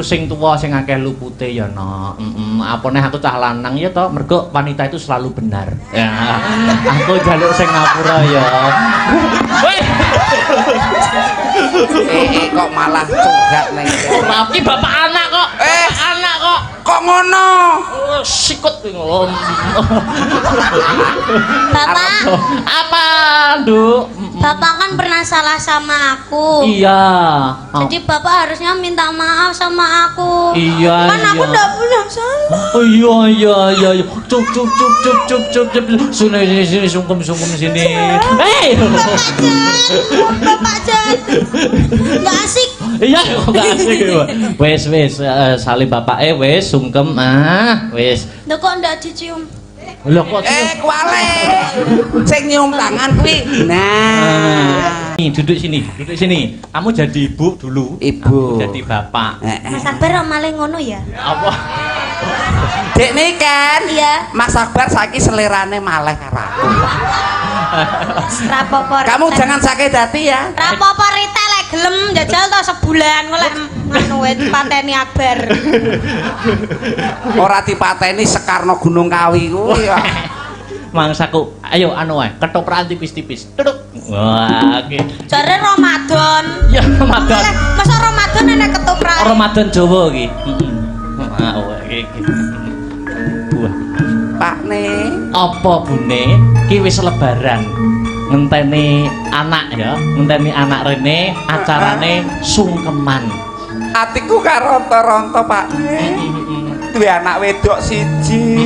Sing tuwa sing akeh lupute ya no. Apa neh aku cah lanang ya toh, mergo wanita itu selalu benar. Ya. Aku jaluk sing ngapura ya. Kok malah curhat neng. Ora iki bapak anak kok. Anak kok. Kok ngono? Sikut ngono. Bapak, apa, Nduk? Bapak kan pernah salah sama aku. Iya. Jadi Bapak harusnya minta maaf sama aku. Iya. Kan aku enggak pernah salah. Oh iya. Cuk. Sini sungkem sini. Hei. Bapak jahat. Enggak asik. Iya, enggak asik. Wes salim bapake wes sungkem wes. Loh kok enggak dicium? Lho kok Kuale. Sing nyium tangan kuwi. Nah. Nih, duduk sini. Kamu jadi ibu dulu. Ibu. Aku jadi bapak. Mas Akbar malah ngono ya? Apa? Dek nih kan. Iya. Mas Akbar saiki selerane maleh karo aku. Rapopo. Kamu jangan sakit hati ya. Rapopo Rita lek gelem jajal to sebulan golek anu pateni Akbar. Ora dipateni Sekarno Gunung Kawi kuwi ya. Mangsaku, ayo anu wae, ketoprak tipis-tipis. Duduk. Wah, oke. Jare Ramadan. Ya Ramadan. Masa Ramadan enek ketoprak? Ramadan Jawa iki. Heeh. Iki. Buah. Pak ne. Apa bune? Ki wis lebaran. Ngenteni anak ya, ngenteni anak rene acarane sungkeman. Atiku karonto-ronto Pak ne. Duwe anak wedok siji.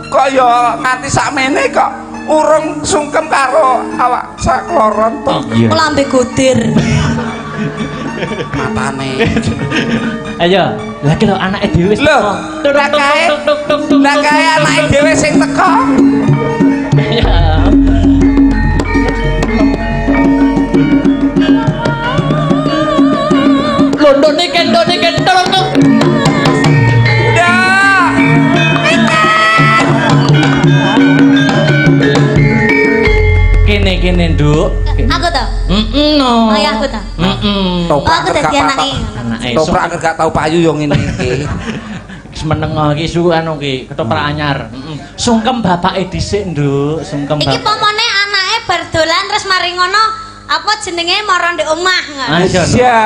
Kok ya nganti sakmene kok urung sungkem karo awak sakloron to. Iya. Lambe godir. Matane. Ayo, lagi lho anake dhewe wis Lho, teko. lah kae anake dhewe sing teko. Ya. London nih kendok tolong. Kene Nduk. Aku to. No. Ayah aku to. Aku dadi anake. Toprak gak tau payu yo ngene iki. Wis menengo iki su anu ki, ketoprak anyar. Sungkem bapake dhisik, Nduk. Sungkem Iki bapak. pomone anake bar dolan terus mari ngono apa jenenge mara ndek omah. Iya.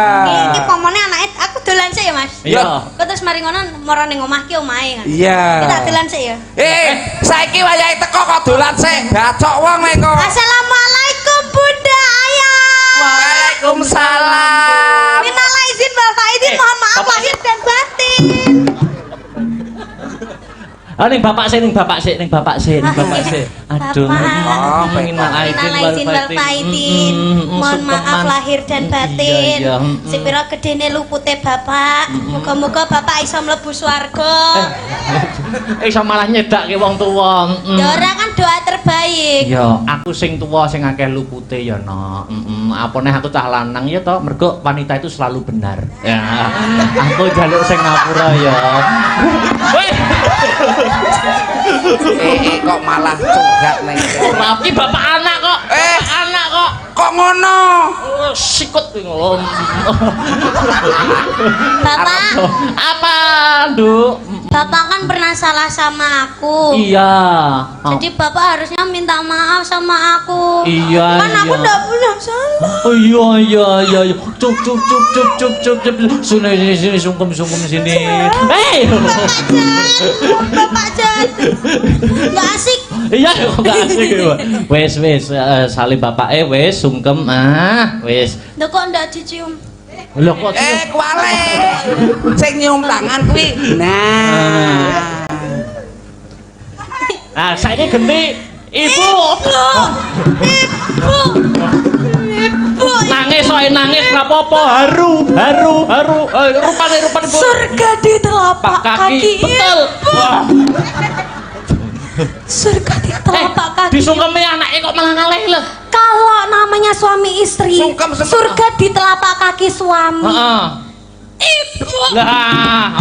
Iki pomone anake aku dolan sik ya, Mas. Iya. Kok terus mari ngono mara ning omah ki omahe kan. Iya. Kita dolan sik ya. Saiki wayahe teko kok dolan sik. Bacok wong mengko. Assalamualaikum Bunda Ayah. Waalaikumsalam. Minal izin Bapak izin mohon maaf lahir dan batin. Ning bapak sik. Aduh. Minal izin wal faizin. Mohon maaf lahir dan batin. Sepira gedene lupute Bapak. Muga-muga Bapak iso mlebu swarga. Iso malah nyedake wong tuwa. Ya ora kan doa terbaik. Ya, aku sing tuwa sing akeh lupute ya no. Apa neh aku cah lanang ya toh, mergo wanita itu selalu benar. Ya. Aku jaluk sing ngapura ya. Kok malah curhat neng. Ora iki bapak anak kok. Anak kok. Kok ngono? Sikut ngono. Bapak, Apa, Nduk? Bapak kan pernah salah sama aku. Iya. Jadi Bapak harusnya minta maaf sama aku. Iya. Kan aku enggak pernah salah. Oh iya. Cuk. Sini sungkem sini. Hei. Bapak jahat. Enggak asik. Iya, enggak asik. Wes salim bapake wes sungkem wes. Loh kok enggak dicium? Lho kok Kuale. Sing nyium tangan kuwi. Nah. Saiki genti ibu. Nangis nangis ora apa-apa, haru. Rupane ibu. Surga di telapak kaki. Betul. Wah. Surga di telapak kaki. Disungkemi anake kok malah ngalih lho. Kalau namanya suami istri, Sungkem. surga di telapak kaki suami. Heeh. Ibu. Lah.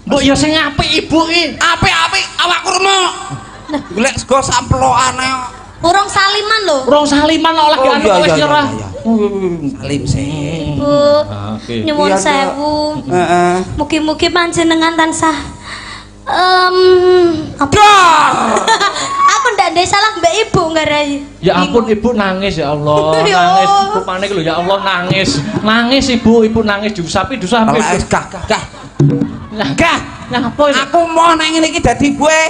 Mbok ya sing apik ibu iki. Apik awakku remuk. Golek sego samplokane. Urung saliman lho. Urung saliman oleh anu wis nyerah. Salim sih. Ibu. Ibu. Nyuwun Iya, Dok. sewu. Heeh. Mugi-mugi panjenengan tansah apa? Aku ndak ndek salah Mbak Ibu ngarai. Ya ampun ibu nangis ya Allah, Ya. nangis. Rupane lho ya Allah nangis. Nangis ibu nangis diusapi diusapi. Gah. Gah. Ngapa ini? Aku mau nang ngene iki dadi gue.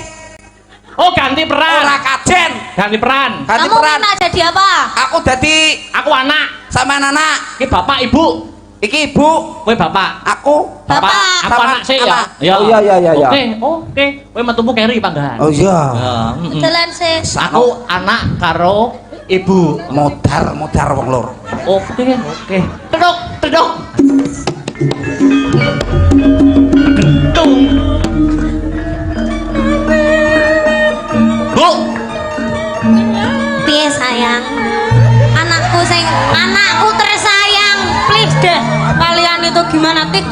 Oh ganti peran. Ora kajen. Ganti peran. Ganti Kamu peran. minta jadi apa? Aku dadi Aku anak. sama anak. Iki bapak ibu. Iki ibu, Kowe bapak. aku Bapak. Aku Bapak, anak sih ya. anak. Oh, iya. Oke. Kowe metumu keri panggahan. Oh iya. Ya, mm-mm. Jalan sih. Aku anak karo ibu. Modar wong loro. Oke. Tedok. Gentung. Bu. Piye sayang? Anakku tersayang. Please deh. Kalian itu gimana tik?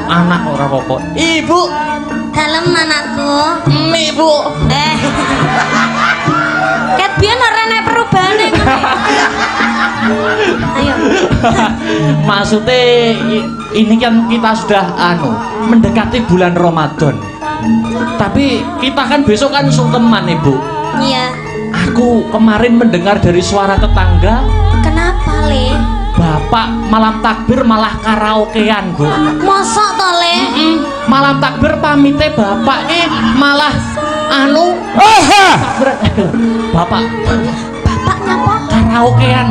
Anak ora apa-apa. Ibu. Dalem anakku. Ibu. Ket biyen ora ana perubahan iki. Ayo. Maksudnya ini kan kita sudah mendekati bulan Ramadan. Tapi kita kan besok kan sungkeman ibu. Iya. Aku kemarin mendengar dari suara tetangga, Kenapa, Le? bapak malam takbir malah karaokean bu. Mosok to, Le? Malam takbir pamite bapak malah bapak Bapak nyapa? karaokean.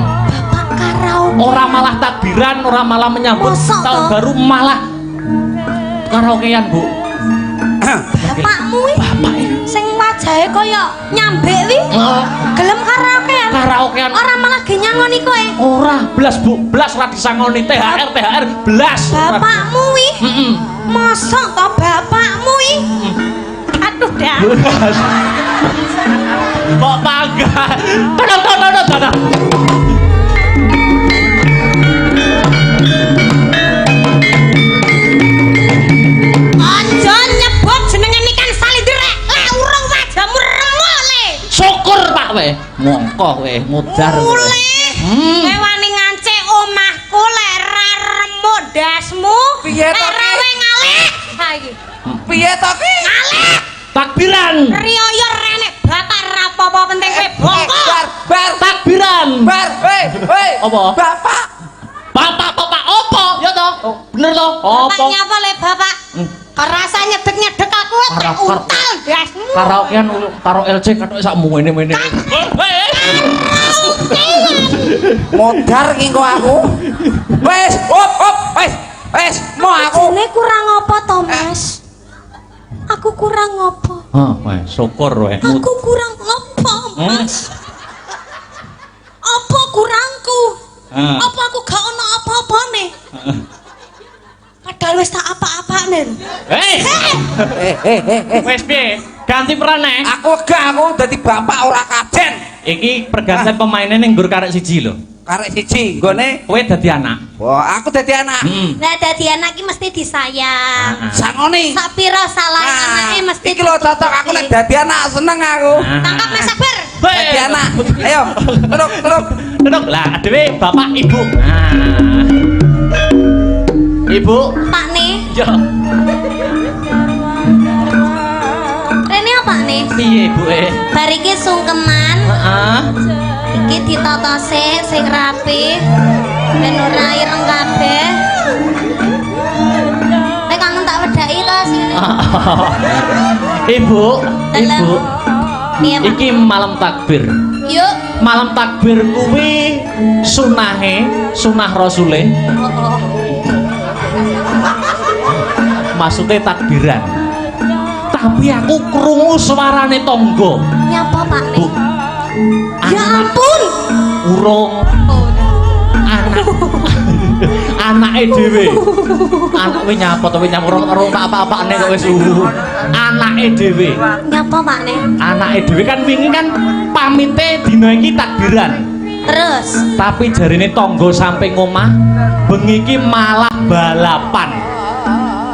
Bapak karaoke. Orang malah takbiran, orang malah menyambut Mosok tahun toh? baru malah karaokean bu. Bapakmu wi Bapak sing wajahe kaya nyambek wi. Gelem karaokean. karaokean. Ora malah ge nyangoni kowe. Ora belas bu, belas ora disangoni THR belas. Bapakmu wi. Mosok to bapakmu wi? Aduh dah. Kok bangga? Tadang. Aja nyebut jenenge Nikan Salindrek. Le urung wajahmu remo le. Syukur Pak we. Mongko we mudar. Ule. Kowe wani ngancik omahku le ra remo dasmu. Piye to, Ki? Rawe ngalih. Ha iki. Piye to ki? Ngalih. Takbiran. Riyo rene bapak rapopo penting kowe bongkok. Bar. Takbiran. Hei. Apa? Bapak. Bapak opo? Ya toh? Bener toh? Opo? Tanya apa le bapak? Kerasa nyedek aku tak untal dasmu. Karaokean karo LC katok sak mene-mene. Modar ki kok aku. Wes, wes, mau aku. Jene kurang apa to, Mas? Aku kurang apa? Wes syukur we. Aku kurang apa, Mas? Apa kurangku? Apa aku gak ono apa-apane? Padahal wis tak apa-apane. Wes piye? Ganti peran Aku dadi bapak ora kajen. Iki pergantian pemainnya ning nggur karek siji lho. Karek siji nggone. Kowe dadi anak. Wah, aku dadi anak. Lah dadi anak iki mesti disayang. Sangoni. Sapira salah anake mesti iki lho cocok aku nek dadi anak seneng aku. tangkap Mas Sabar. Dadi anak. Ayo, duduk. Duduk lah, dhewe bapak ibu. Ibu. Pak nih. Ya. Rene apa nih? Piye ibu Bar iki sungkeman. Heeh. Iki ditata sing rapi. Ben ora ireng kabeh. Nek kangen tak wedaki to sini. Ibu. Piye, Pak? Iki malam takbir. Yuk. Malam takbir kuwi sunah rasule. Maksudnya takbiran. Tapi aku krungu suarane tangga. Nyapa Pak Bu. nih? Ya ampun. Urung anake dhewe. Anake nyapa to nyapa urung apa-apane kok wis anake dhewe. Nyapa Pak nih? Anake dhewe kan wingi kan pamite dina iki takbiran. Terus. Tapi jarine tangga sampe ngomah bengi iki malah balapan.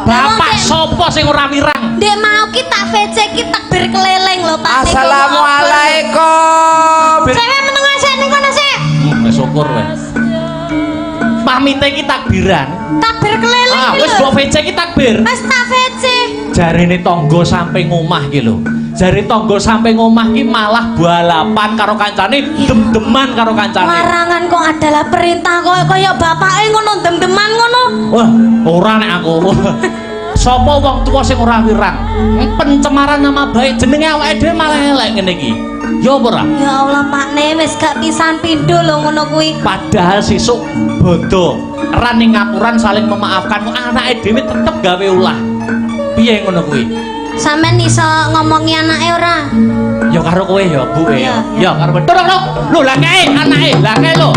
Bapak sapa sing ora wirang? Ndek mau ki tak VC ki takbir keliling lho Pak. Assalamualaikum. Saya meneng sik ning kono sik. Wis syukur wis. mamite iki takbiran. Takbir keliling Ah, iki wis lho. mbok VC iki takbir. Wis tak vece. Jarine tangga sampe ngomah ki lho. Jare tangga sampe ngomah ki malah balapan karo kancane, dem-deman karo kancane. Larangan kok adalah perintah kaya bapake ngono dem-deman ngono. Wah, ora nek aku. Sapa wong tuwa sing ora wirang? Pencemaran nama baik jenenge awake dhewe malah elek ngene iki. Ya apa ora? Ya Allah makne wis gak pisan pindho lho ngono kuwi. Padahal sesuk bodo ran ning ngapuran saling memaafkan anake dhewe tetep gawe ulah. Piye ngono kuwi? Sampeyan iso ngomongi anake ora? Ya karo kowe ya, Bu. Iya, Ya karo kowe. Lho, lah kae anake, lah kae lho.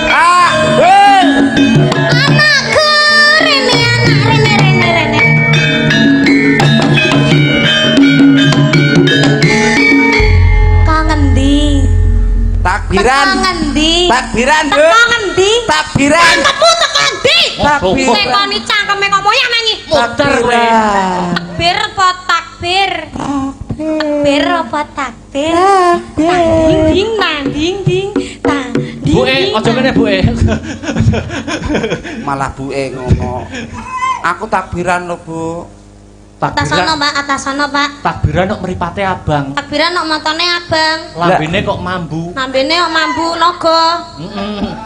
Ah, hei. Anakku rene anak rene. Kangen di. Takbiran. Ngendi? Takbiran, Bu. Teko ngendi? Takbiran. Kamu teko ndi? Takbir. Sekoni cangkeme kok moyang nyanyi. Muter kowe. Takbir apa takbir? Takbir apa takbir? Ding ding. Bu, aja ngene, Bu. Malah buke ngono. Aku takbiran lho, Bu. Atas sono, Pak, atas sono, Pak. Takbiran kok mripate abang. Takbiran kok matane abang. Lambene kok mambu. Nambene kok mambu naga.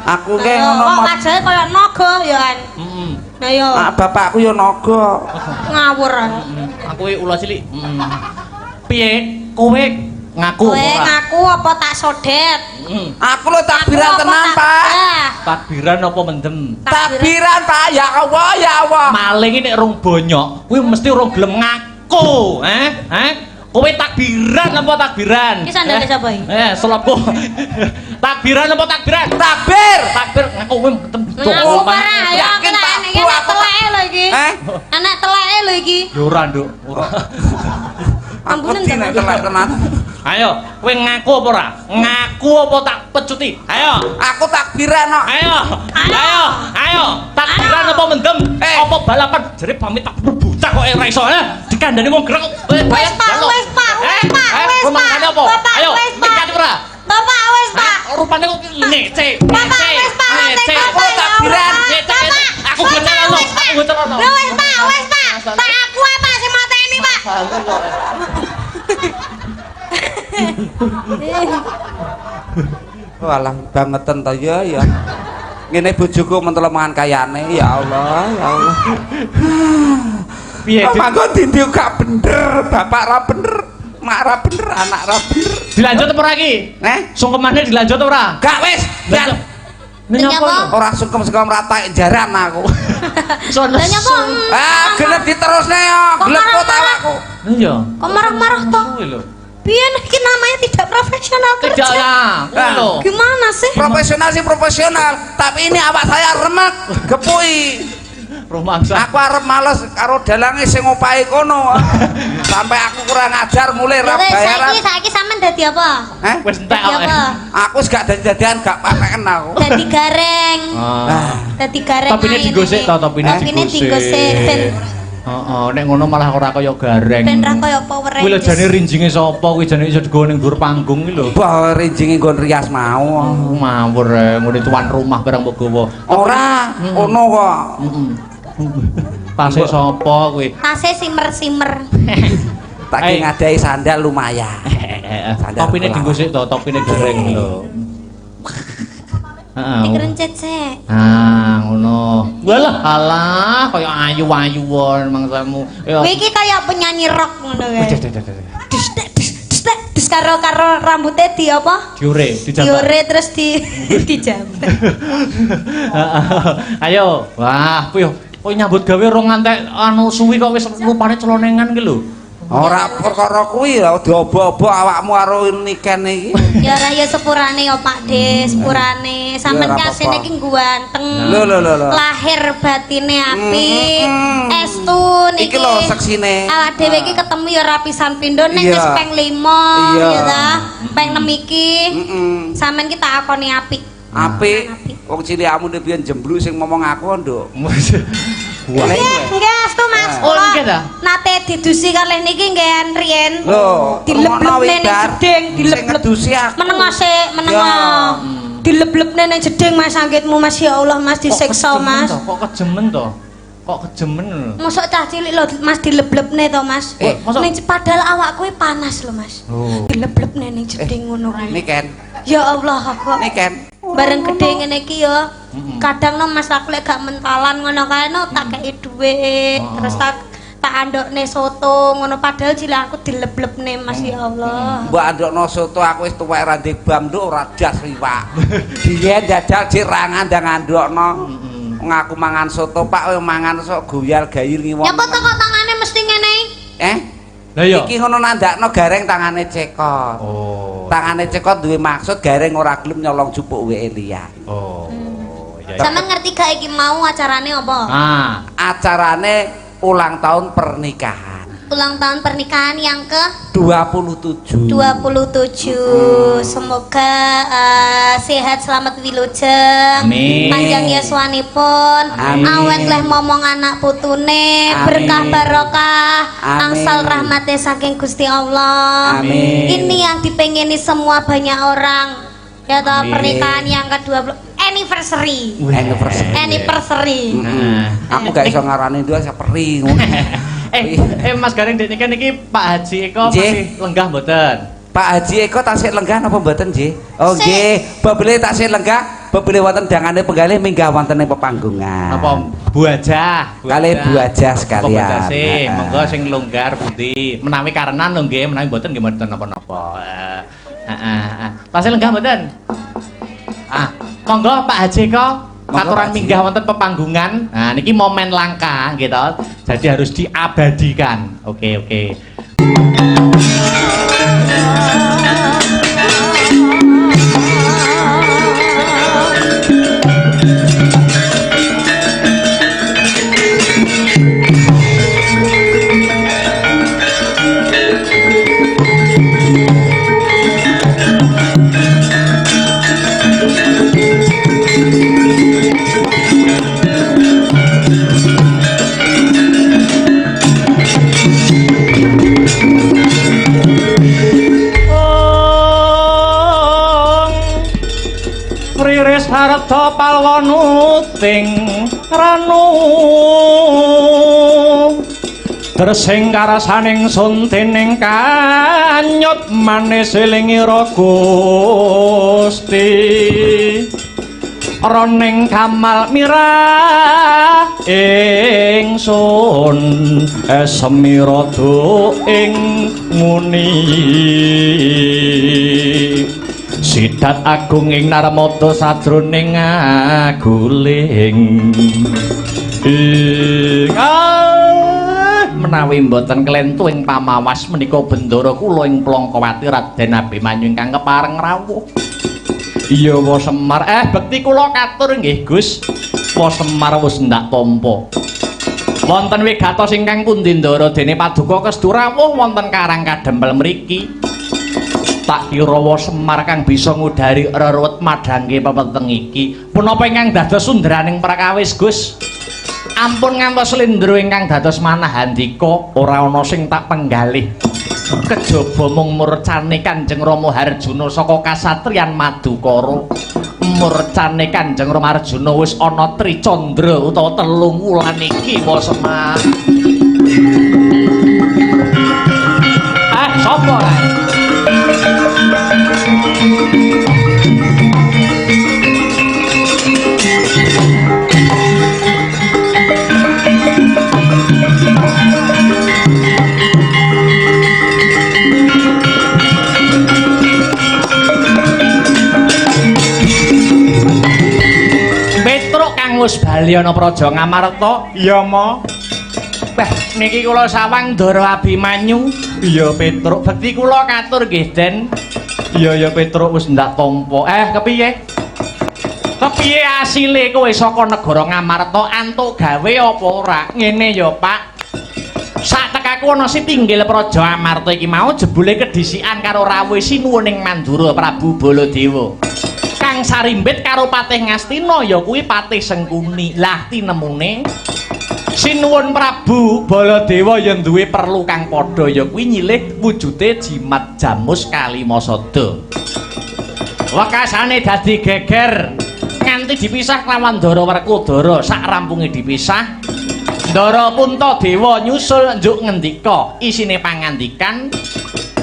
Aku ki Kok ngono. wajahnya kaya naga ya kan. Nah yo Ah, bapakku ya naga. ngawur. Aku iki ula cilik. Piye? Kowe ngaku Kowe ora? ngaku apa tak sodet? Aku lho takbiran Aku apa tenan, tak Pak. dah? Takbiran apa mendem? Takbiran, Pak. Ya Allah, ya Allah. Maling ini rong bonyok, kuwi mesti rong gelem ngaku, Kowe takbiran apa takbiran? Iki sandale sapa iki? Selopku. Takbiran apa takbiran? Takbir. Takbir ngaku kowe mendem. Ngaku parah ayo Yakin, kita Pak, anak Bu, aku teleke lho iki. Anak teleke lho iki. Ya ora, Nduk. Ora. Aku Ampunen, dine Pak. telek tenan. Ayo, kowe ngaku apa ora? Ngaku apa tak pecuti? Ayo. Aku takbiran kok. Ayo. Takbiran apa mendem? Apa balapan? Jare pamit tak buta kok ora iso. Dikandani wong gerak. Wis, Pak. Rumangane apa? Bapak, Ayo, wis, Pak. mikir ora? Bapak wis, Pak. Rupane kok ngece. Bapak wis, Pak. Aku takbiran. Aku bener lho. Aku bener lho. Wis, Pak. Tak aku apa sing mateni, Pak? Walah bangetan ta ya. Ngene bojoku mentelengan kayane, ya Allah, ya Allah. Piye? Mangko dindik gak bener, bapak ra bener, mak ra bener, anak ra bener. Dilanjut apa ora iki? Sungkemane dilanjut ora? Gak wis, Lan- Nyapa? ora sungkem-sungkem rata jaran aku. Lah nyapa? Gelem diterusne yo, gelem kok awakku. Iya. Kok marah-marah toh? Kuwi lho. Piye iki namanya tidak profesional Tidak kerja? lah. Kuwi lho. Gimana sih? Profesional sih profesional, tapi ini awak saya remek, gepui. Rumangsa. Aku arep males karo dalange sing opahe kono. Sampai aku kurang ajar mulai ra bayaran. Saiki sampean dadi apa? Wis entek Dadi apa? Aku wis gak dadi-dadian gak paten aku. Dadi gareng. Dadi gareng. Topine ae digosek ini. ta, topine Topine digosek. digosek ben Heeh, nek ngono malah ora kaya gareng. ben ra kaya Power Kuwi lho Rangers. jane rinjinge sapa kuwi jane iso digawa ning dhuwur panggung kuwi lho. Bah rinjinge nggon rias mau. Mawur ngene tuan rumah barang mbok gawa. Ora, ono kok. Tase sapa kuwi? Tase simer-simer. Tak ki ngadai sandal lumayan. Topine digosek to, topine gareng lho. Heeh. Dikerencet sik. Ngono. Walah, alah kaya ayu-ayuwon mangsamu. Kowe iki kaya penyanyi rock ngono kae. Dis karo rambutnya di apa? Diore, dijambak. Diore terus dijambak. Ayo. Wah, kuwi kok nyambut gawe rong ngantek anu suwi kok wis rupane celonengan ki lho. Ora perkara kuwi lho diobo-obo awakmu karo niken iki. Ya ora ya sepurane ya Pak De, sepurane. Sampeyan Ya, ora kasine apa-apa. iki ganteng. Lho. Lahir batine apik. Estu niki. Iki lho seksine. Awak dhewe iki ketemu ya ora pisan pindho ning Iya. wis peng 5 Iya. ya ta. Peng 6 iki. Sampeyan ki tak akoni apik. Apik. Wong cilikmu ndek biyen jembluk sing ngomong aku, Nduk. Wah. Nggih, estu Mas. Oh, Kula nggih ta? nate didusi kalih niki nggih riyen. Lho, Dileblebne ning Widar. gedeng, Sing dilebleb. ngedusi aku. Menengo sik, menengo. Dileblebne nang jeding Mas anggitmu Mas ya Allah Mas disiksa Mas. Kok kejemen to? Kok kejemen? Mosok cah cilik lho Mas dileblebne to Mas. Ning padahal awak kowe panas lho Mas. Dileblebne ning jeding ngono kuwi. Niken. Ya Allah kok. Niken. Bareng gedhe ngene iki ya. Kadang no Mas aku lek gak mentalan ngono kae no tak kei dhuwit terus tak andokne soto ngono padahal cilik aku dileblebne Mas ya Allah. Mbok andokno soto aku wis tuwek ra ndek bam nduk ora das riwak. Biyen jajal cek ra ngandang andokno. Ngaku mangan soto Pak kowe mangan sok goyal gayir ngiwon. Ya kok teko tangane mesti ngene. Lah iya. Iki ngono nandakno gareng tangane cekot. Oh. Tangane cekot duwe maksud gareng ora gelem nyolong jupuk weke liya. Oh. Iya. Sampeyan ngerti gak iki mau acarane apa? Acarane ulang tahun pernikahan. Ulang tahun pernikahan yang ke 27. Semoga sehat selamat wilujeng. Amin. Panjang yuswanipun. Awet leh momong anak putune. Berkah barokah. Angsal rahmatnya saking Gusti Allah. Amin. Ini yang dipengini semua banyak orang. Ya toh pernikahan yang ke-20 anniversary. Aku gak iso ngarani dua saperi ngono. Mas Garing dek niki niki Pak Haji Eko masih lenggah mboten? Pak Haji Eko tasih lenggah napa mboten nggih? Oh nggih, bebele tasih lenggah, bebele wonten dangane penggalih minggah wonten ing pepanggungan. Apa Bu Ajah? Kalih Bu Ajah sekalian. Monggo sing longgar pundi. Menawi karenan lho nggih, menawi mboten nggih mboten napa-napa. Tasih lenggah mboten? Monggo Pak Haji Eko katuran minggah wonten pepanggungan. Nah niki momen langka gitu. Jadi harus diabadikan. Oke. Harta palwanuting ranu Dresing karasaning sun dening kanyut manis elingira Gusti roning kamal mirah ingsun semira do ing muni Sidat agung ing narmada sadroning aguling menawi mboten klentu ing pamawas menika bendara kula ing Plongkowati Raden Abimanyu ingkang kepareng rawuh iya Wa Semar bekti kula katur nggih Gus Wa Semar wis ndak tampa wonten wigatos ingkang pundi ndara dene paduka kestu rawuh wonten Karang Kadempel mriki tak kira Wa Semar kang bisa ngudari reruwet madhangke pepeteng iki punapa ingkang dados sundraning prakawis Gus ampun ngantos slendro ingkang dados manah handika ora ana sing tak penggalih kejaba mung murcane Kanjeng Rama Harjuna saka kasatriyan Madukara murcane Kanjeng Rama Harjuna wis ana tricandra utawa telung wulan iki Wa Semar sapa Petruk kang wis bali ana Praja Ngamarta iya mo niki kula sawang Ndara Abimanyu iya Petruk bekti kula katur nggih Den iya Petruk wis ndak tampa kepiye asile kowe saka negara Ngamarta antuk gawe apa ora ngene ya Pak sak tekaku ana Sitinggil Praja Amarta iki mau jebule kedhisikan karo rawuh sinuwuning Mandura Prabu Baladewa kang sarimbit karo Patih Ngastina ya kuwi Patih Sengkuni lah tinemune sinuwun Prabu Baladewa yang duwe perlu kang padha ya kuwi nyilih wujude jimat jamus Kalimasada Wekasane dadi geger nganti dipisah kelawan Ndara Werkudara. Sak rampunge dipisah, Ndara Puntadewa nyusul njuk ngendika isine pangandikan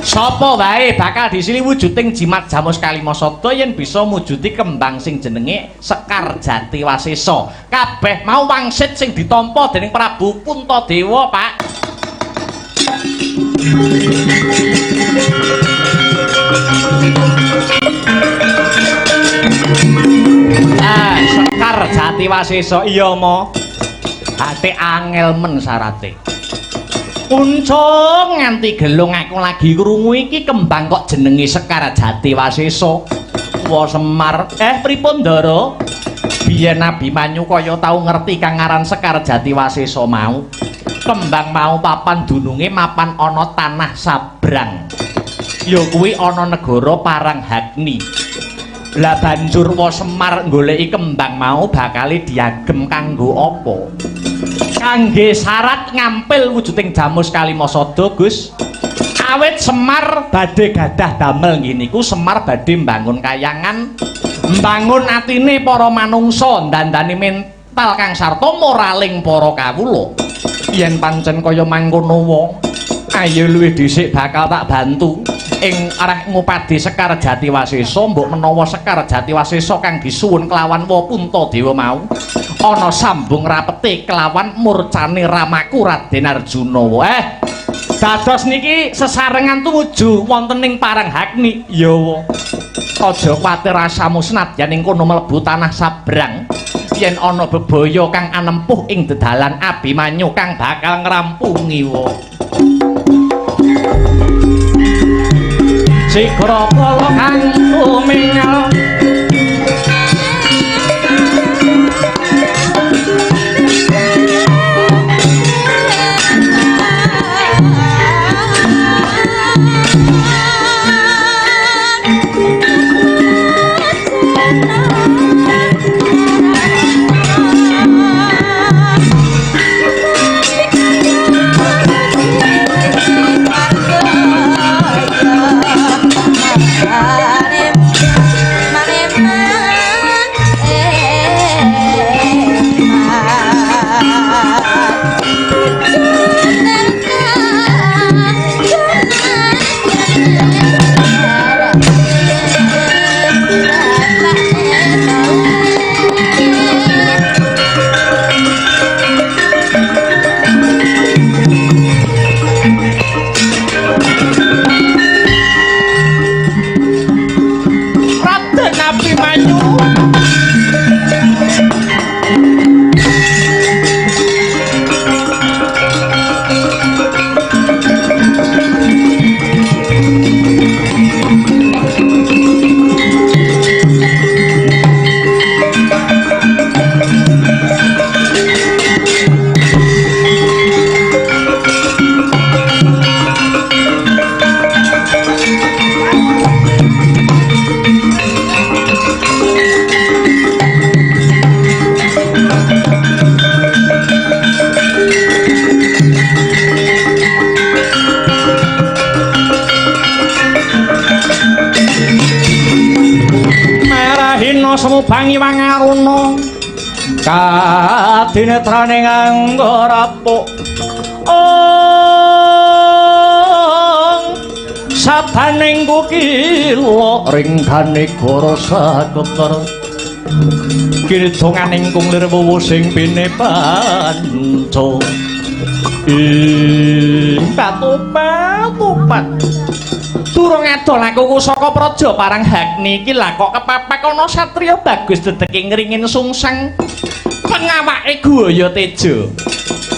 sapa wae bakal disili wujuding jimat Jamus Kalimasada yen bisa mujudi kembang sing jenenge Sekar Jati Wasesa. Kabeh mau wangsit sing ditampa dening Prabu Puntadewa, Pak. Sekar Jati Wasesa iya mo. Ate angel men sarate. Kuncung nganti gelung aku lagi krungu iki kembang kok jenenge Sekar Jati Wasesa. Wa Semar, pripun Ndara? Biyen Abimanyu kaya tau ngerti kang aran Sekar Jati Wasesa mau. Kembang mau papan dununge mapan ana tanah sabrang. Ya kuwi ana negara Paranghagni. Lah banjur Wa Semar goleki kembang mau bakale diagem kanggo apa? Kangge syarat ngampil wujuding Jamus Kalimasada, Gus. Awit Semar badhe gadah damel ngene iku, Semar badhe mbangun kayangan, mbangun atine para manungsa, dandani mental kang sarta moraling para kawula. Yen pancen kaya mangkono wae, ayo luwih dhisik bakal tak bantu ing arah ngupadi Sekar Jati Wasesa. Mbok menawa Sekar Jati Wasesa kang disuwun kelawan Wa Puntadewa mau ana sambung rapete kelawan murcane ramaku Raden Arjuna. Dados niki sesarengan tumuju wonten ing Paranghagni. Ya aja kuwatir rasamu senadyan ing kono mlebu tanah sabrang, yen ana bebaya kang anempuh ing dedalan Abimanyu kang bakal ngrampungi wa. Sigra kala kang tumingal Semubangi wangaruna kadinetrane nganggo rapuk sabaning kukila ringgane goro saketer kidonganing kunglir wuwu sing pinepanca patupat durung adol aku saka praja Paranghagni iki lah kok kepepek ana satriya bagus dedeke ngringin sungsang pengawake Gwaya Teja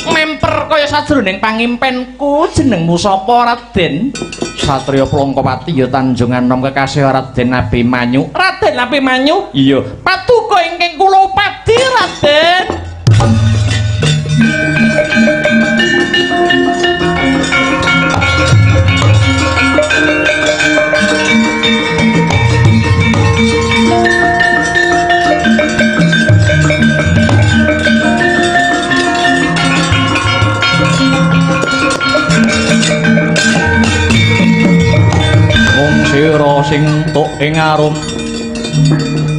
memper kaya sajroning pangimpenku. Jenengmu sapa, Raden? Satriya Plongkowati ya Tanjung Anom kekasih Raden Abimanyu. Raden Abimanyu? Iya. Paduka ingkang kula upadi, Raden. Sira sing tuk ing arum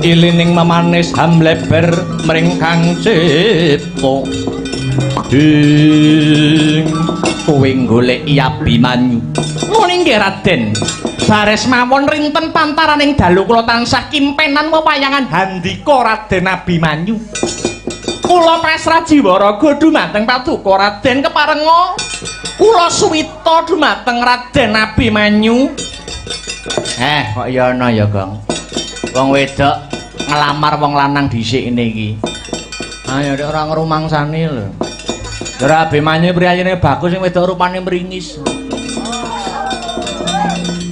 ilining memanis hamleber mring kang cipta ing kowe golek Abimanyu nuning nggih Raden bares mawon rinten pantaraning dalu kula tansah kimpenan wewayangan handika Raden Abimanyu kula pasrah jiwaraga dumateng paduka Raden keparenga kula suwita dumateng Raden Abimanyu kok ya ana ya Gong wong wedok ngelamar wong lanang dhisik niki. Ayo nek ora ngrumangsani lho. Dara Abimanyu priyayine bagus sing wedok rupane mringis.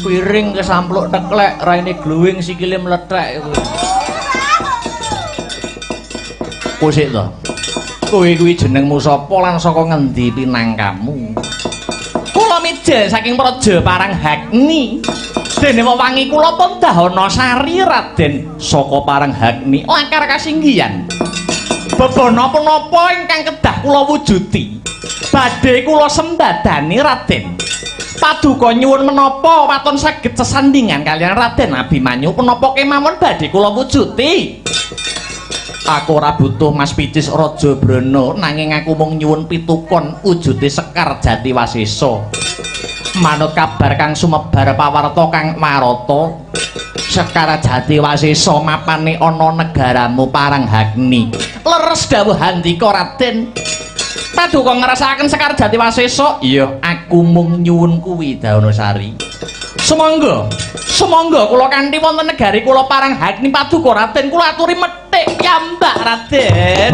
Piring kesampluk teklek, raine gluwing sikile mlethek kuwi. Kusik to. Kowe kuwi jenengmu sapa lan saka ngendi pinangkamu? Kula mijil saking Praja Paranghagni. Dene wewangi kula Pandahana Sari Raden saka Paranghagni lakar kasinggihan. Bebana punapa ingkang kedah kula wujudi badhe kula sembadani Raden. Paduka nyuwun menapa waton saged sesandingan kaliyan Raden Abimanyu punapa kemawon badhe kula wujudi. Aku ora butuh Mas Picis Raja Brana nanging aku mung nyuwun pitukon wujude Sekar Jatiwasesa. Manut kabar kang sumebar pawarta kang marata Sekar Jatiwasesa mapane ana negaramu Paranghagni. Leres dawuh handika Raden. Paduka ngrasakaken Sekar Jatiwasesa. Iya, aku mung nyuwun kuwi Daunasari. Sumangga kula kanthi wonten negari kula Paranghagni Paduka Raden kula aturi methik piyambak Raden.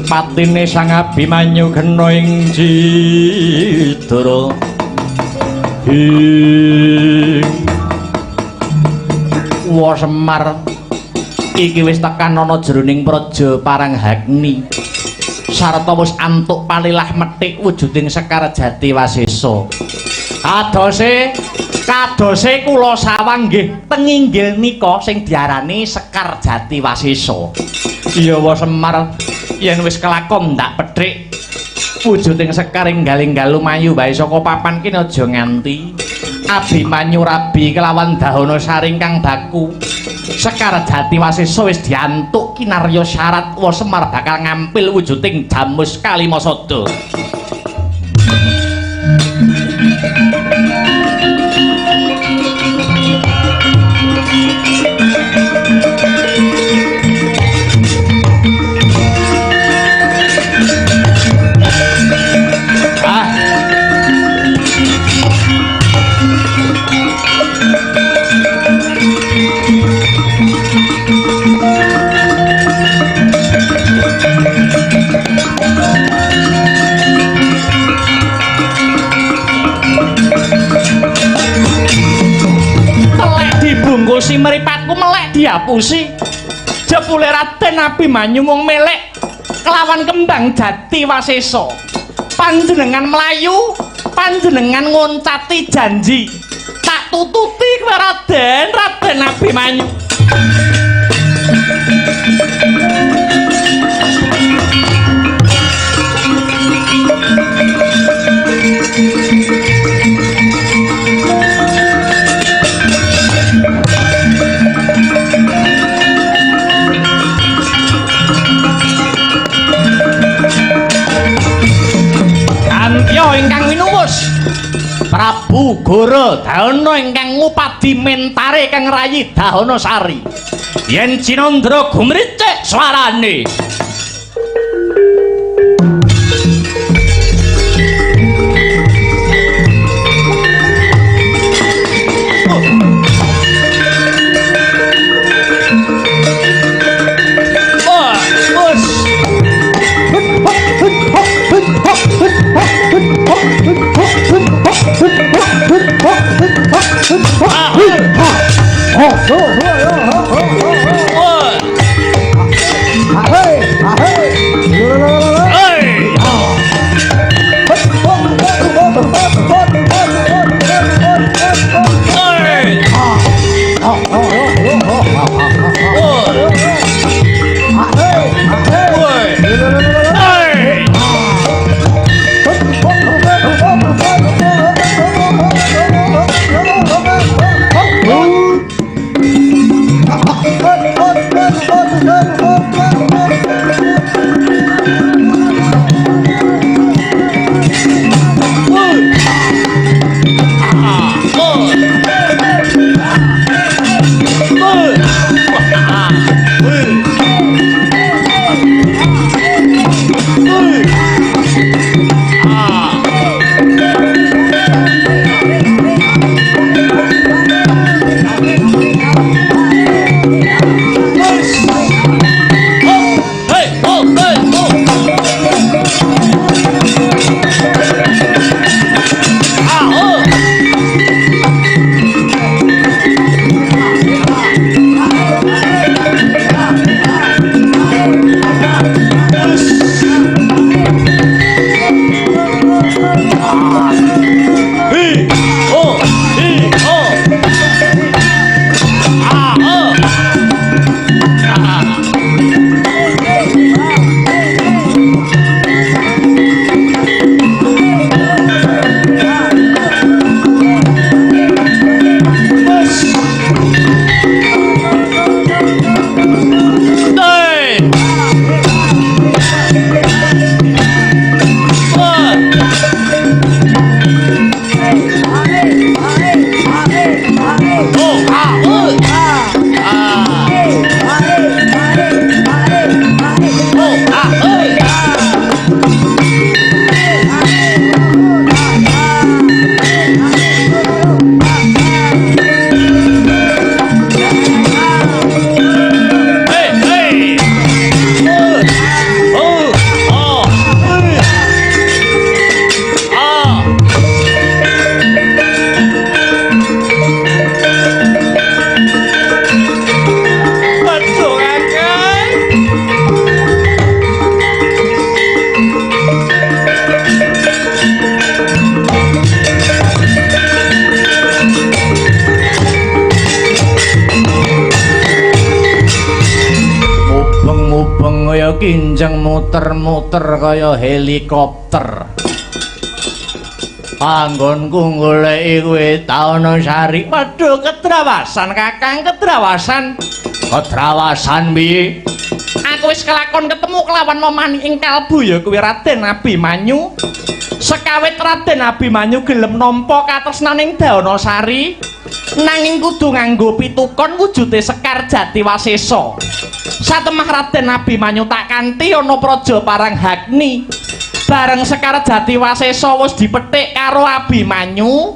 Patine Sang Abimanyu kena ing Jidara Wa Semar iki wis tekan ana jroning Praja Paranghagni sarta wis antuk palilah methik wujuding Sekar Jatiwasesa. Kadose kula sawang nggih tenginggil nika sing diarani Sekar Jatiwasesa. Iya Wa Semar yen wis kelakon ndak pethik wujuding Sekar enggal-enggal lumayu bae saka papan kene aja nganti Abimanyu rabi kelawan Daunasari kang baku. Sekar Jatiwasesa wis diantuk kinarya syarat Wa Semar bakal ngampil wujuding Jamus Kalimasada. Si mripatku melek diapusi jebule Raden Abimanyu mung melek kelawan kembang Jatiwasesa. Panjenengan mlayu, panjenengan ngoncati janji tak tututi kowe Raden Abimanyu. Nagara Dahana ingkang ngupadi mentare kang rayi Dahanasari. Yen Cinandra gumricik swarane. Kinjeng muter-muter kaya helikopter. Anggonku goleki kowe Dahanasari. Waduh, kedrawasan Kakang, kedrawasan. Kedrawasan piye? Aku wis kelakon ketemu kelawan momani ing kalbu ya kuwi Raden Abimanyu. Sekawit Raden Abimanyu gelem nampa katresnaning Dahanasari, nanging kudu nganggo pitukon wujude Sekar Jatiwasesa. Satemah Raden Abimanyu tak kanthi ana praja Paranghagni. Bareng Sekar Jatiwasesa wis dipethik karo Abimanyu,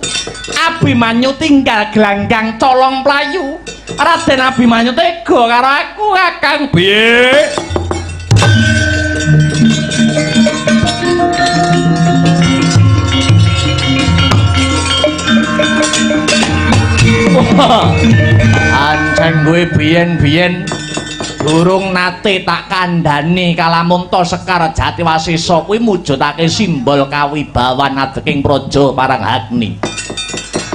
Abimanyu tinggal gelanggang colong playu. Raden Abimanyu tega karo aku Kakang piye? Ancen gue biyen-biyen durung nate tak kandhani kalamun to Sekar Jatiwasesa kuwi mujudake simbol kawibawan adeking praja Paranghagni.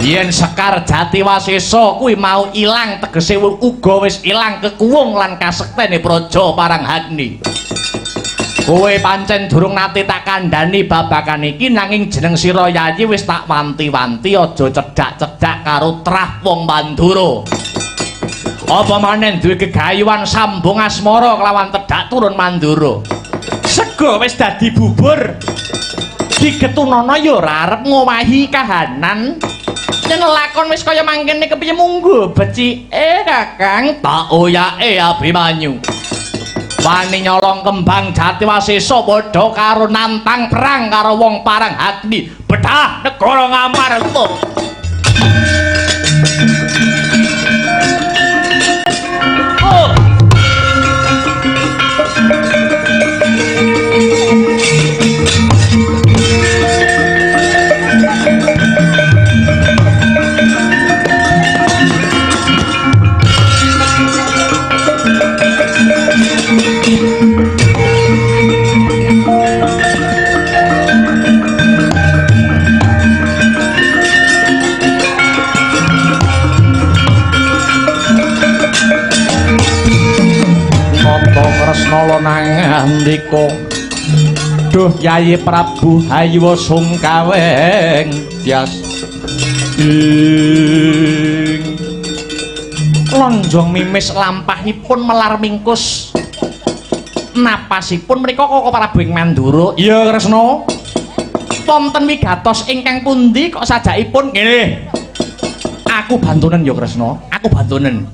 Yen Sekar Jatiwasesa kuwi mau ilang tegese uga wis ilang kekuwung lan kasektene praja Paranghagni. Kowe pancen durung nate tak kandhani babagan iki, nanging jeneng sira Yayi wis tak wanti-wanti aja cedhak-cedhak karo trah wong Mandura. Apa maneh duwe gegayuhan sambung asmara kelawan tedhak turun Mandura. Sega wis dadi bubur. Digetunana ya ora arep ngowahi kahanan. yen lakon wis kaya mangkene kepiye munggo becike Kakang tak oyake Abimanyu. Wani nyolong kembang Jatiwasesa padha karo nantang perang karo wong Parang Agni bedah negara Ngamarta. Oh. Kresna nangandika duh Yayi Prabu Hayuwa sungkaweng tias ing lonjong mimis lampahipun melar mingkus napasipun mriku Koko Prabu ing Mandura. Iya Kresna wonten wigatos ingkang pundi kok sajakipun nggih aku bantunen ya Kresna aku bantunen.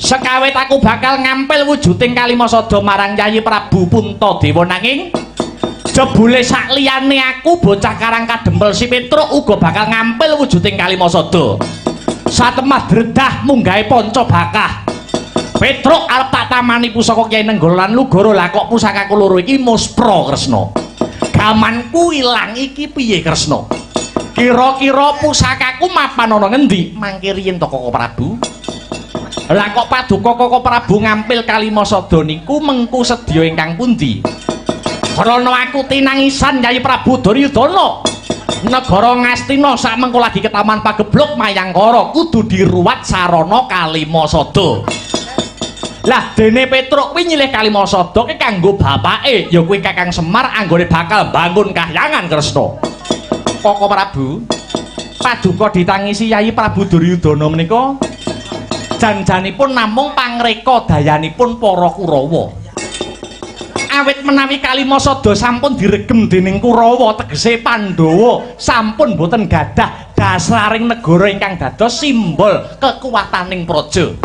Sekawit aku bakal ngampil wujuding Kalimasada marang Yayi Prabu Puntadewa nanging jebule sakliyane aku bocah Karang Kadempel si Petruk uga bakal ngampil wujuding Kalimasada. Satemah dredah munggahe panca bakah. Petruk arep tak tamani pusaka Kyai Nenggala lan Lugara lah kok pusakaku loro iki muspra Kresna. Gamanku ilang iki piye Kresna? Kira-kira pusakaku mapan ana ngendi? Mangke riyen to Koko Prabu? Lah kok paduka Koko Prabu ngampil Kalimasada niku mengku sedya ingkang pundi? Krana aku tinangisan Yayi Prabu Duryudana. Negara Ngastina samengko lagi ketaman pageblok Mayangkara kudu diruwat sarana Kalimasada. Lah dene Petruk kuwi nyilih Kalimasada ki kanggo bapake ya kuwi Kakang Semar anggone bakal bangun kahyangan Kresna. Koko Prabu paduka ditangisi Yayi Prabu Duryudana menika janjanipun namung pangreka dayanipun para Kurawa. Awit menawi Kalimasada sampun diregem dening Kurawa tegese Pandhawa sampun boten gadah dasaring negara ingkang dados simbol kekuwataning praja.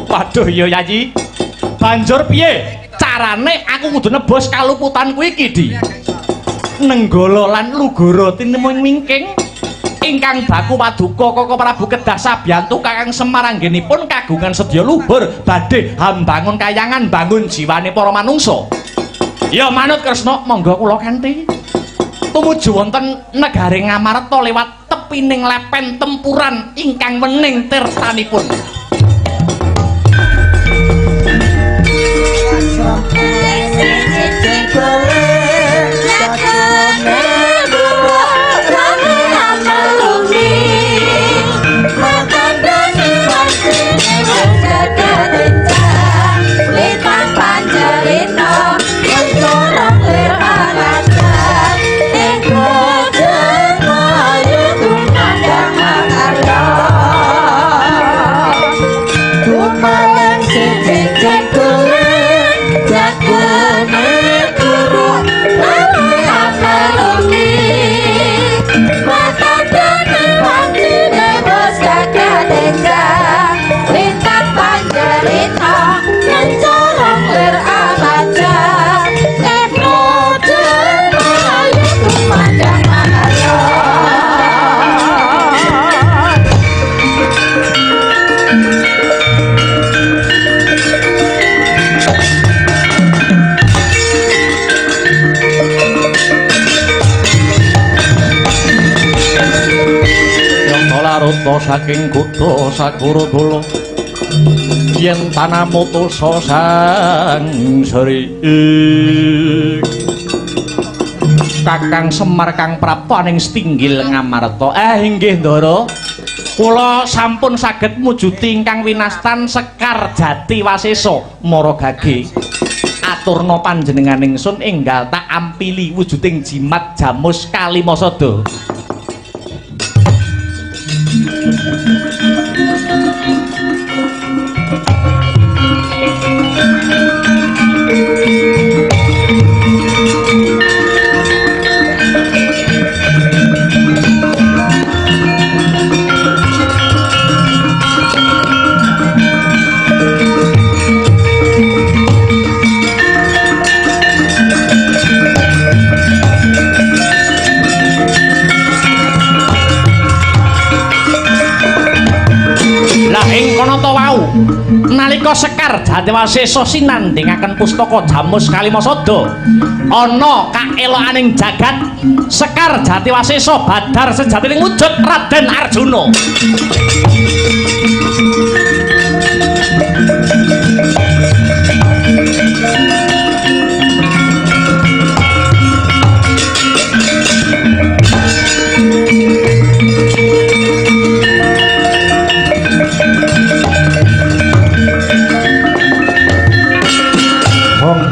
Waduh ya Yayi. Banjur piye carane aku kudu nebus kaluputanku iki Di? Nenggala lan Lugara tinemung mingking ingkang baku paduka Koko Prabu kedah sabiyantu Kakang Semar anggenipun kagungan sedya luhur badhe hambangun kayangan bangun jiwane para manungsa. Ya manut Kresna monggo kula kanthi tumuju wonten negare Ngamarta liwat tepining lepen tempuran ingkang wening tirtanipun. Saking kutha Sakuradala yen tanah mutusa sangsri Kakang Semar Kang Prapaning Stinggil Ngamarta. Inggih Ndara kula sampun saged mujuti ingkang winastan Sekar Jatiwasesa Maragage. Aturna panjenengan ingsun enggal tak ampili wujuding jimat Jamus Kalimasada. ing kanata wau nalika Sekar Jatiwasesa sinandhingaken pustaka Jamus Kalimasada ana kaelokaning jagat Sekar Jatiwasesa badhar sejatining wujud Raden Arjuna.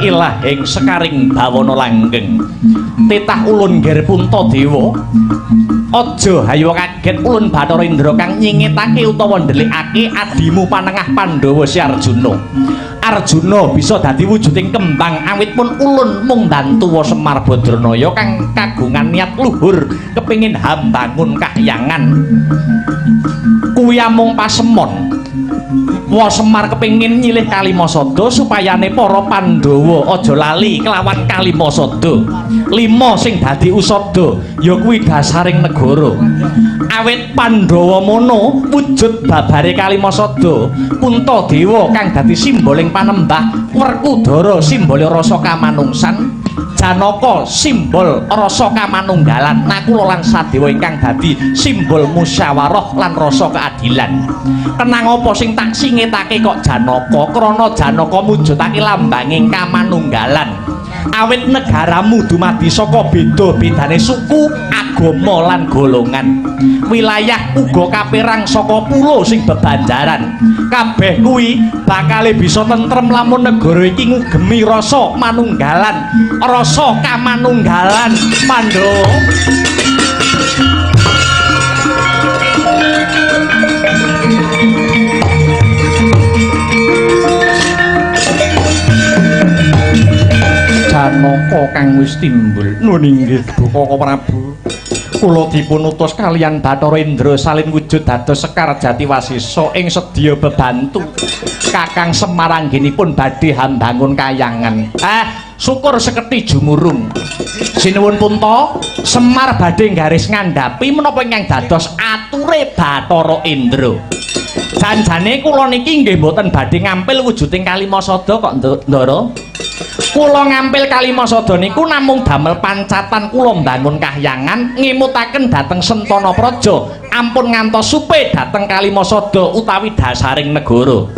Ilahing Sekaring bawana langgeng titah ulun nger Puntadewa aja hayo kaget ulun Bathara Indra kang nyingetake utawa ndelikake adimu panengah Pandhawa si Arjuna. Arjuna bisa dadi wujuding kembang awit pun ulun mung bantu Semar Badranaya kang kagungan niat luhur kepingin hambangun kahyangan kuwi amung pasemon. Semar kepingin nyilih Kalimasada supayane para Pandhawa aja lali kelawan Kalimasada. 5 sing dadi usada ya kuwi dasaring negara. Awit Pandhawa mono wujud babare Kalimasada, Puntadewa kang dadi simboling panembah, Werkudara simbole rasa kamanungsan, Janaka simbol rasa kamanunggalan, Nakula lan Sadewa ingkang dadi simbol musyawarah lan rasa keadilan. Kenang apa sing tak singetake kok Janaka? Krana Janaka mujudake lambanging kamanunggalan. Awit negaramu dumadi saka beda-bedane suku, agama lan golongan. Wilayah uga kapérang saka pulo sing bebanjaran. Kabeh kuwi bakal bisa tentrem lamun negara iki ngugemi rasa manunggalan, rasa kamanunggalan Pandhawa. Janaka kang wis timbul nun inggih Koko Prabu, kula dipun utus kaliyan Bathara Indra salin wujud dados Sekar Jatiwasesa ing sedya bebantu Kakang Semar anggenipun badhe hambangun kayangan. Syukur seketi jumurung. Sinuwun Punta, Semar badhe garis ngandhapi menapa ingkang dados ature Bathara Indra. Janjane kula niki nggih mboten badhe ngampil wujuding Kalimasada kok Ndara. Kula ngampil Kalimasada niku namung damel pancatan kula mbangun kahyangan ngemutaken dhateng Sentana Praja ampun ngantos supe dhateng Kalimasada utawi dasaring negara.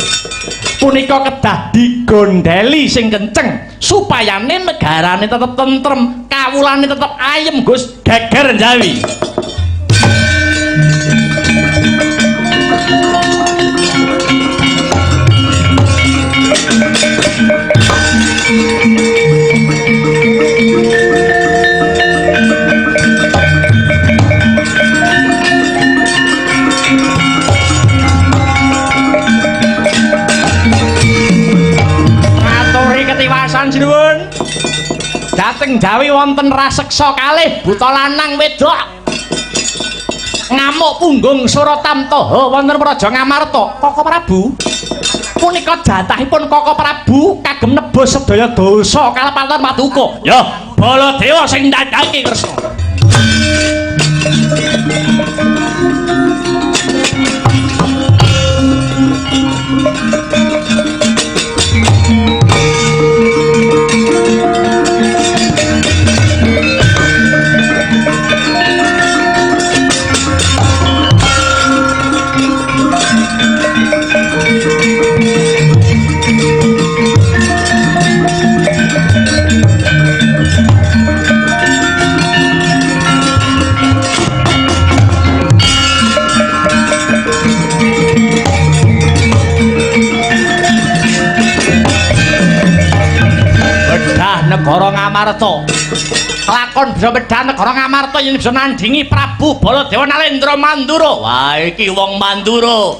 Punika kedah digondheli sing kenceng supayane negarane tetep tentrem, kawulane tetep ayem Gus, geger njawi. Sinuwun dhateng Jawi wonten raseksa kalih buta lanang wedok ngamuk punggung Suratamtaha wonten Praja Ngamarta. Koko Prabu punika jatahipun Koko Prabu kagem nebus sedaya dosa kalepatan Paduka. Ya Baladewa sing ndadake kersa. Negara Ngamarta lakon bisa bedah negara Ngamarta yen bisa nandhingi Prabu Baladewa Nalendra Mandura. Wah iki wong Mandura.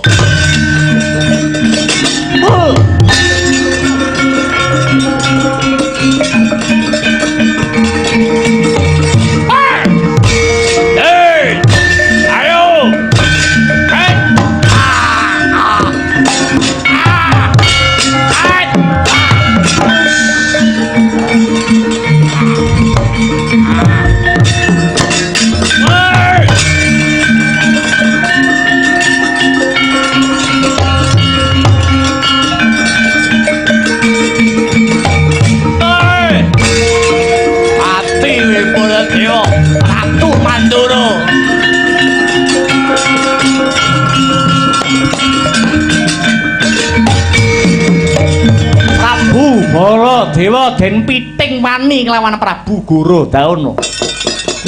Baladewa den piting wani kelawan Prabu Gorodana.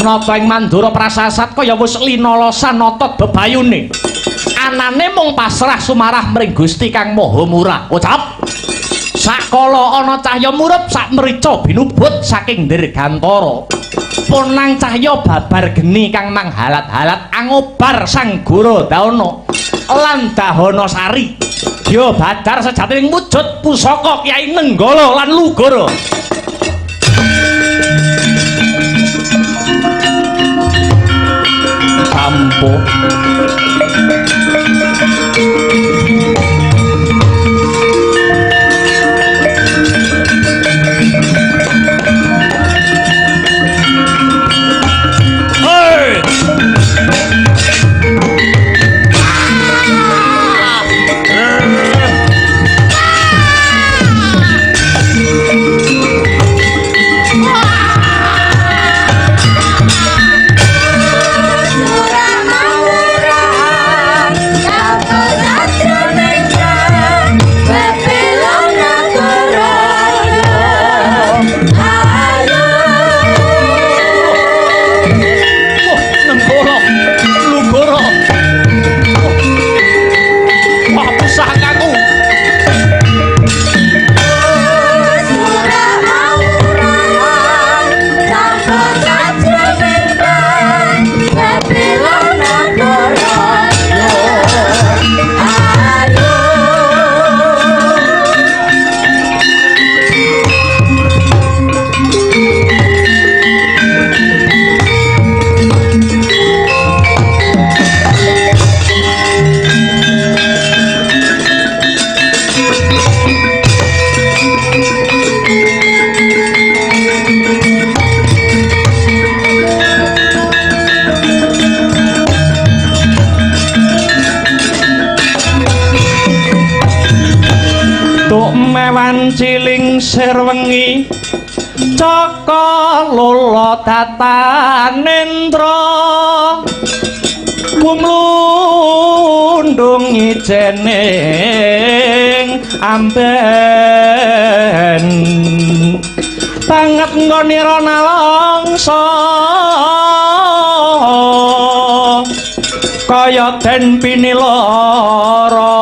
Nata ing Mandura Prasasat kaya wis linalosan nata bebayune. Anane mung pasrah sumarah mring Gusti Kang Maha Murah. Ucap. Sakala ana cahya murup sak mrica binubut saking dirgantara. Ponang cahya babar geni kang manghalat-halat angobar Sang Gorodana lan Dahana Sari. Ya badar sejatining wujud pusaka Kyai Nenggala lan Lugara. Sampo ciling sir wengi Caka Lula Datanendra kumlundung ijening amben banget ngonira nalangsa kaya den pinilara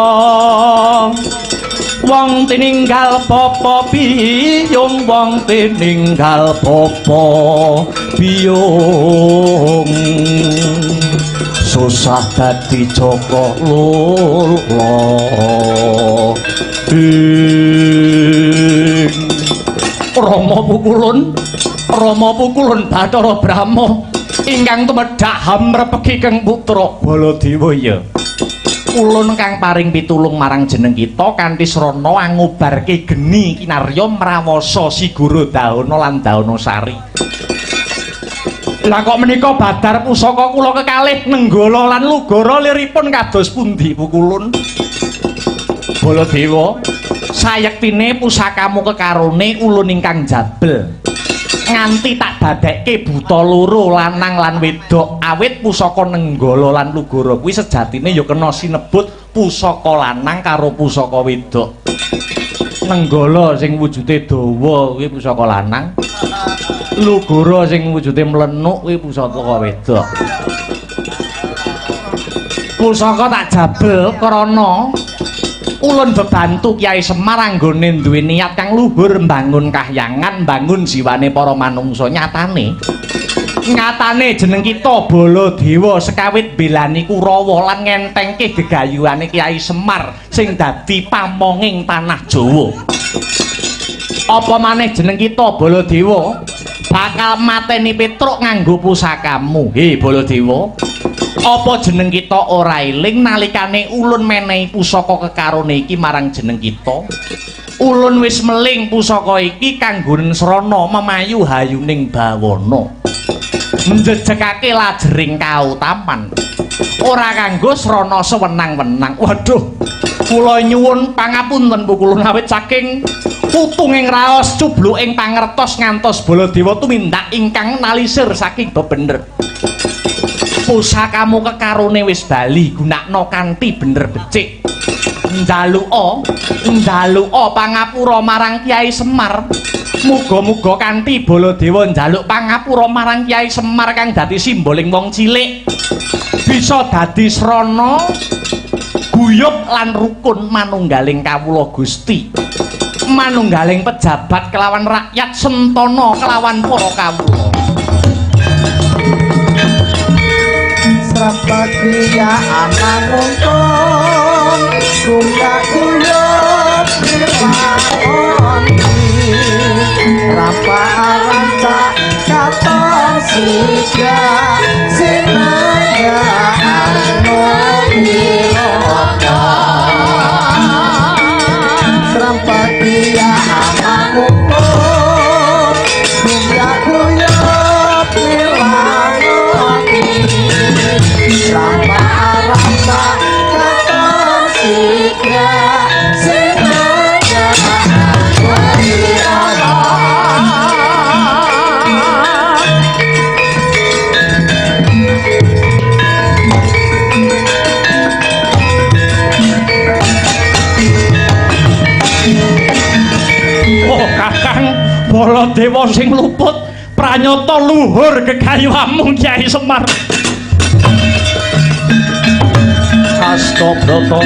wong tininggal popo biyung wong tininggal popo biyung susah dadi Joko Lula Rama Pukulun Bathara Brahma ingkang tumedhak hamrepegi keng putra Baladewa ya ulun kang paring pitulung marang jeneng kita kanthi srana angobarke geni kinarya mrawasa Si Gorodana lan Dahana Sari. Lah kok menika badar pusaka kula kekalih Nenggala lan Lugara liripun kados pundi Pukulun? Baladewa, sayektine pusakamu kekarone ulun ingkang jabel. Nganti tak dadekke buta loro lanang lan wedok awit pusaka Nenggala lan Lugara kuwi sejatine ya kena sinebut pusaka lanang karo pusaka wedok. Nenggala sing wujude dawa kuwi pusaka lanang, Lugara sing wujude mlenuk kuwi pusaka wedok. Pusaka tak jabel krana ulun bebantu Kyai Semar anggone duwe niat kang luhur mbangun kahyangan, mbangun jiwane para manungsa. Nyatane jeneng kita Baladewa sekawit belani Kurawa lan ngentengke gegayuhane Kyai Semar sing dadi pamonging tanah Jawa. Apa maneh jeneng kita Baladewa bakal mateni Petruk nganggo pusakamu. He Baladewa, apa jeneng kita ora eling nalikane ulun menehi pusaka kekarone iki marang jeneng kita? Ulun wis meling pusaka iki kanggonen srana memayu hayuning bawana, menjejekake lajering kautaman, ora kanggo srana sewenang-wenang. Waduh, kula nyuwun pangapunten Pukulun awit saking putunging raos cubluking pangertos ngantos Baladewa tumindak ingkang nalisir saking bebener. Pusakamu kekarone wis bali gunakno kanthi bener becik. Njaluka pangapura marang Kyai Semar Muga-muga kanthi Baladewa njaluk pangapura marang Kyai Semar kang dadi simboling wong cilik bisa dadi srana guyub lan rukun manunggaling kawula Gusti. Manunggaling pejabat kelawan rakyat sentana kelawan para kawula. Srapatiya amanungkon guyub dilakoni rapa aranca katon siga sinaya anu piloka Srapatiya amanungkon guyub dilakoni rapa aranca katon siga sinaya anu piloka Oh Kakang Baladewa sing luput pranyata luhur gegayuhanmu Kyai Semar. Astabrata